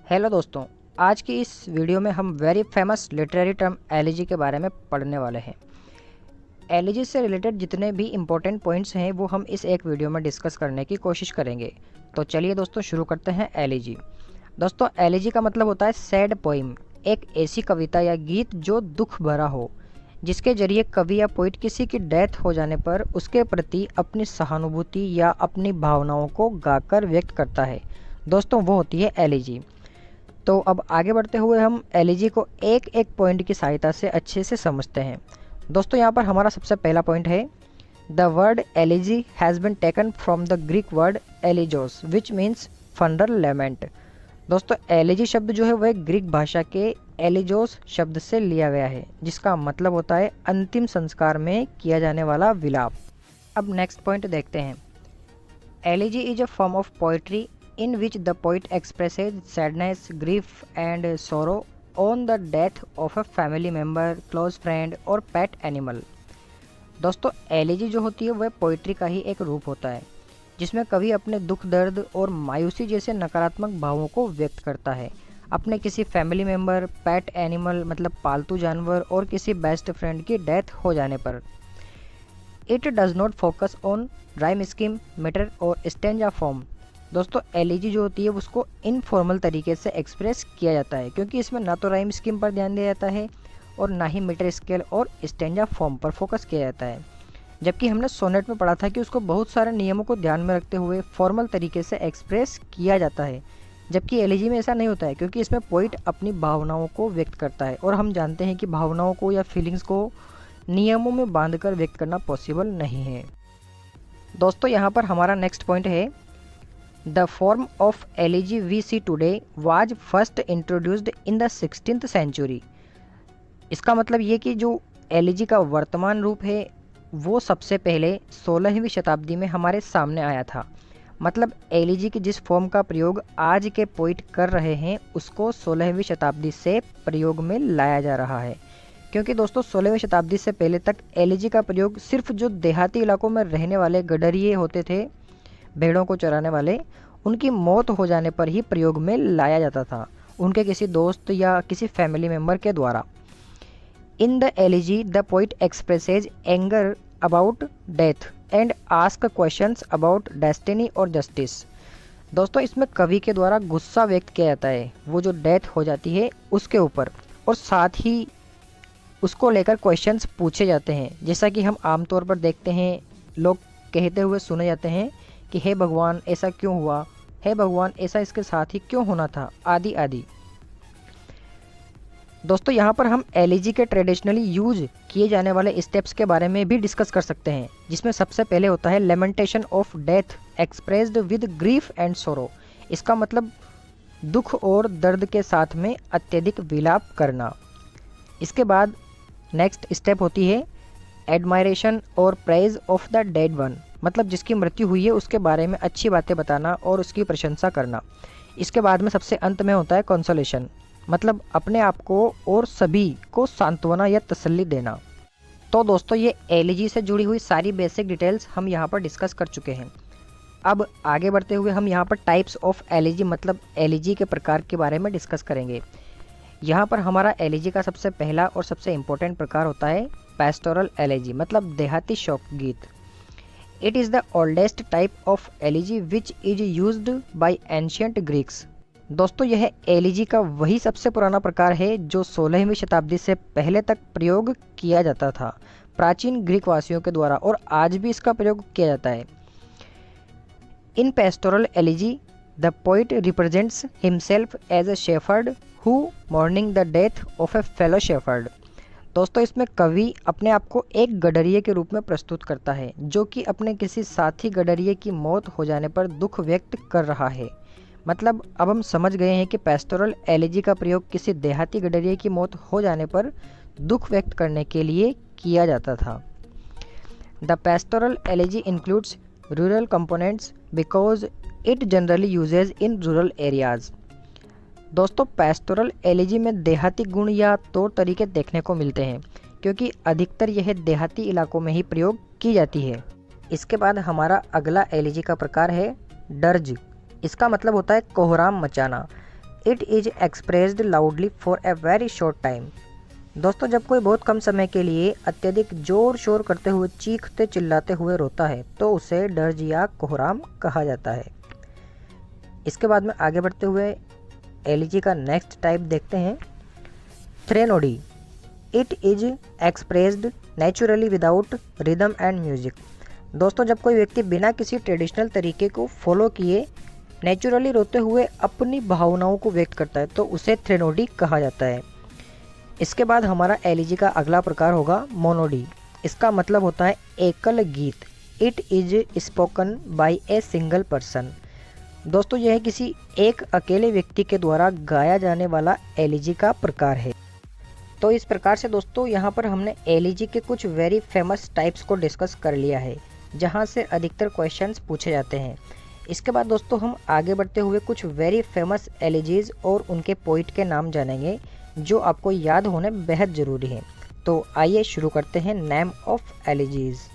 Hello दोस्तों, आज की इस वीडियो में हम very famous literary term elegy के बारे में पढ़ने वाले हैं। एलिजी से रिलेटेड जितने भी इम्पोर्टेंट पॉइंट्स हैं वो हम इस एक वीडियो में डिस्कस करने की कोशिश करेंगे। तो चलिए दोस्तों शुरू करते हैं एलिजी। दोस्तों एलिजी का मतलब होता है सैड पोइम, एक ऐसी कविता या गीत जो दुख भरा हो, जिसके जरिए कवि या पोइट किसी की डेथ हो जाने पर उसके प्रति अपनी सहानुभूति या अपनी भावनाओं को गाकर व्यक्त करता है। दोस्तों वो होती है एलिजी। तो अब आगे बढ़ते हुए हम एलिजी को एक एक पॉइंट की सहायता से अच्छे से समझते हैं। दोस्तों यहाँ पर हमारा सबसे पहला पॉइंट है, the word elegy has been taken from the Greek word elegos which means funeral lament. दोस्तों एलिजी शब्द जो है वह ग्रीक भाषा के एलिजोस शब्द से लिया गया है, जिसका मतलब होता है अंतिम संस्कार में किया जाने वाला विलाप। अब नेक्स्ट पॉइंट देखते हैं। Elegy is a form of poetry in which the poet expresses sadness, grief and sorrow on the death of a family member, close friend और pet animal। दोस्तों एलिजी जो होती है वह पोइट्री का ही एक रूप होता है, जिसमें कवि अपने दुख, दर्द और मायूसी जैसे नकारात्मक भावों को व्यक्त करता है अपने किसी फैमिली मेम्बर, पेट एनिमल मतलब पालतू जानवर और किसी बेस्ट फ्रेंड की डेथ हो जाने पर। It does not focus on rhyme scheme, meter और स्टेंजा फॉर्म। दोस्तों एलिजी जो होती है उसको इनफॉर्मल तरीके से एक्सप्रेस किया जाता है, क्योंकि इसमें ना तो राइम स्कीम पर ध्यान दिया जाता है और ना ही मीटर स्केल और स्टेंजा फॉर्म पर फोकस किया जाता है। जबकि हमने सोनेट में पढ़ा था कि उसको बहुत सारे नियमों को ध्यान में रखते हुए फॉर्मल तरीके से एक्सप्रेस किया जाता है, जबकि एलिजी में ऐसा नहीं होता है, क्योंकि इसमें पोइट अपनी भावनाओं को व्यक्त करता है और हम जानते हैं कि भावनाओं को या फीलिंग्स को नियमों में बांधकर व्यक्त करना पॉसिबल नहीं है। दोस्तों यहाँ पर हमारा नेक्स्ट पॉइंट है, The form of elegy we see today was first introduced in the 16th century। इसका मतलब ये कि जो एलिजी का वर्तमान रूप है वो सबसे पहले 16वीं शताब्दी में हमारे सामने आया था। मतलब एलिजी की जिस फॉर्म का प्रयोग आज के पोइट कर रहे हैं उसको 16वीं शताब्दी से प्रयोग में लाया जा रहा है, क्योंकि दोस्तों 16वीं शताब्दी से पहले तक एलिजी का प्रयोग सिर्फ जो देहाती इलाकों में रहने वाले गडरिये होते थे, भेड़ों को चराने वाले, उनकी मौत हो जाने पर ही प्रयोग में लाया जाता था, उनके किसी दोस्त या किसी फैमिली मेम्बर के द्वारा। In the elegy the poet expresses anger about death and ask questions about destiny और जस्टिस। दोस्तों इसमें कवि के द्वारा गुस्सा व्यक्त किया जाता है वो जो डेथ हो जाती है उसके ऊपर, और साथ ही उसको लेकर क्वेश्चंस पूछे जाते हैं, जैसा कि हम आमतौर पर देखते हैं लोग कहते हुए सुने जाते हैं कि हे भगवान ऐसा क्यों हुआ, हे भगवान ऐसा इसके साथ ही क्यों होना था, आदि आदि। दोस्तों यहाँ पर हम एलिजी के ट्रेडिशनली यूज किए जाने वाले स्टेप्स के बारे में भी डिस्कस कर सकते हैं, जिसमें सबसे पहले होता है lamentation of death expressed with grief and सोरो। इसका मतलब दुख और दर्द के साथ में अत्यधिक विलाप करना। इसके बाद नेक्स्ट स्टेप होती है एडमायरेशन और praise of the dead one, मतलब जिसकी मृत्यु हुई है उसके बारे में अच्छी बातें बताना और उसकी प्रशंसा करना। इसके बाद में सबसे अंत में होता है कंसोलेशन, मतलब अपने आप को और सभी को सांत्वना या तसल्ली देना। तो दोस्तों ये एलिजी से जुड़ी हुई सारी बेसिक डिटेल्स हम यहाँ पर डिस्कस कर चुके हैं। अब आगे बढ़ते हुए हम यहाँ पर टाइप्स ऑफ एलिजी मतलब एलिजी के प्रकार के बारे में डिस्कस करेंगे। यहाँ पर हमारा एलिजी का सबसे पहला और सबसे इम्पोर्टेंट प्रकार होता है पैस्टोरल एलिजी, मतलब देहाती शोक गीत। It is the oldest type of elegy which is used by ancient Greeks. दोस्तों यह एलिजी का वही सबसे पुराना प्रकार है जो 16वीं शताब्दी से पहले तक प्रयोग किया जाता था प्राचीन ग्रीक वासियों के द्वारा, और आज भी इसका प्रयोग किया जाता है। In pastoral elegy the poet represents himself as a shepherd who mourning the death of a fellow shepherd. दोस्तों इसमें कवि अपने आप को एक गडरिये के रूप में प्रस्तुत करता है जो कि अपने किसी साथी गडरिये की मौत हो जाने पर दुख व्यक्त कर रहा है। मतलब अब हम समझ गए हैं कि पेस्टोरल एलिजी का प्रयोग किसी देहाती गडरिये की मौत हो जाने पर दुख व्यक्त करने के लिए किया जाता था। The pastoral elegy includes rural components because it generally uses in rural areas. दोस्तों पेस्टोरल एलिजी में देहाती गुण या तौर तरीके देखने को मिलते हैं, क्योंकि अधिकतर यह देहाती इलाकों में ही प्रयोग की जाती है। इसके बाद हमारा अगला एलिजी का प्रकार है डर्ज। इसका मतलब होता है कोहराम मचाना। It is expressed loudly for a very short time. दोस्तों, जब कोई बहुत कम समय के लिए अत्यधिक जोर शोर करते हुए चीखते चिल्लाते हुए रोता है तो उसे डर्ज या कोहराम कहा जाता है। इसके बाद में आगे बढ़ते हुए एलिजी का नेक्स्ट टाइप देखते हैं, threnody. It is expressed naturally without rhythm and music. दोस्तों, जब कोई व्यक्ति बिना किसी ट्रेडिशनल तरीके को फॉलो किए नेचुरली रोते हुए अपनी भावनाओं को व्यक्त करता है तो उसे थ्रेनोडी कहा जाता है। इसके बाद हमारा एलिजी का अगला प्रकार होगा मोनोडी। इसका मतलब होता है एकल गीत। It is spoken by a single person. दोस्तों, यह किसी एक अकेले व्यक्ति के द्वारा गाया जाने वाला एलिजी का प्रकार है। तो इस प्रकार से दोस्तों यहाँ पर हमने एलिजी के कुछ वेरी फेमस टाइप्स को डिस्कस कर लिया है, जहाँ से अधिकतर क्वेश्चंस पूछे जाते हैं। इसके बाद दोस्तों हम आगे बढ़ते हुए कुछ वेरी फेमस एलिजीज और उनके पोइट के नाम जानेंगे जो आपको याद होने बेहद ज़रूरी है। तो आइए शुरू करते हैं नेम ऑफ एलिजीज।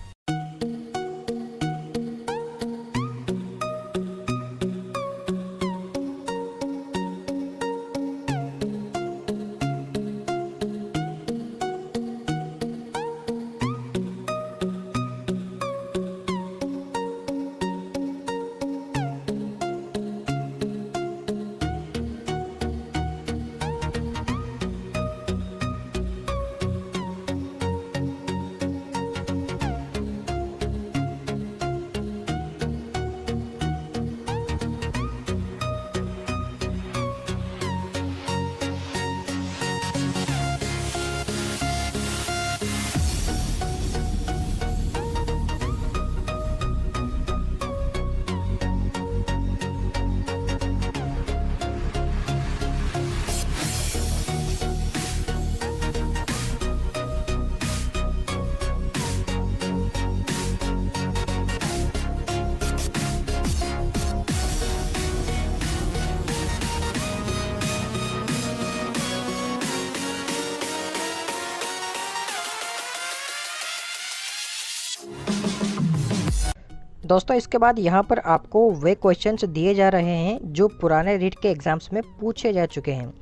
दोस्तों, इसके बाद यहाँ पर आपको वे क्वेश्चंस दिए जा रहे हैं जो पुराने रीट के एग्जाम्स में पूछे जा चुके हैं,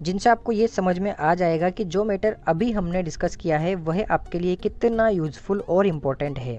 जिनसे आपको ये समझ में आ जाएगा कि जो मैटर अभी हमने डिस्कस किया है वह आपके लिए कितना यूज़फुल और इम्पोर्टेंट है।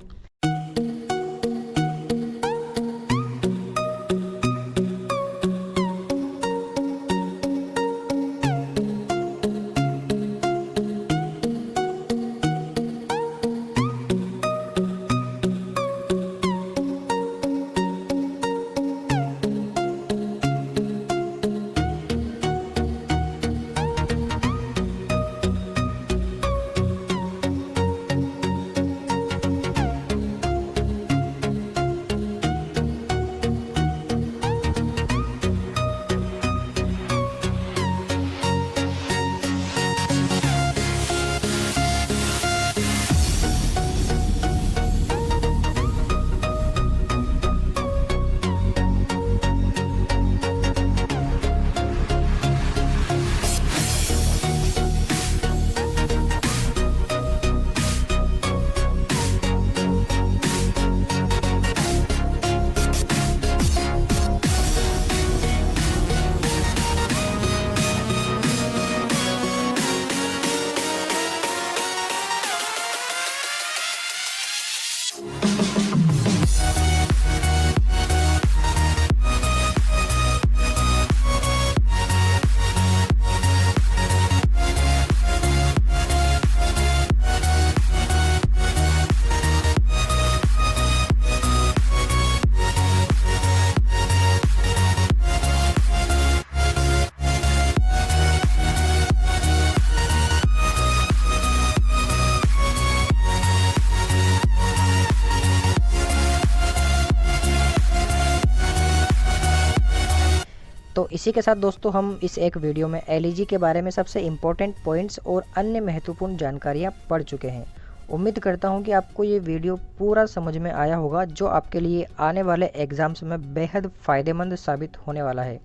तो इसी के साथ दोस्तों हम इस एक वीडियो में एलिजी के बारे में सबसे इम्पोर्टेंट पॉइंट्स और अन्य महत्वपूर्ण जानकारियाँ पढ़ चुके हैं। उम्मीद करता हूँ कि आपको ये वीडियो पूरा समझ में आया होगा, जो आपके लिए आने वाले एग्ज़ाम्स में बेहद फ़ायदेमंद साबित होने वाला है।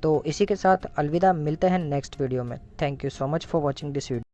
तो इसी के साथ अलविदा, मिलते हैं नेक्स्ट वीडियो में। Thank you so much for watching this video.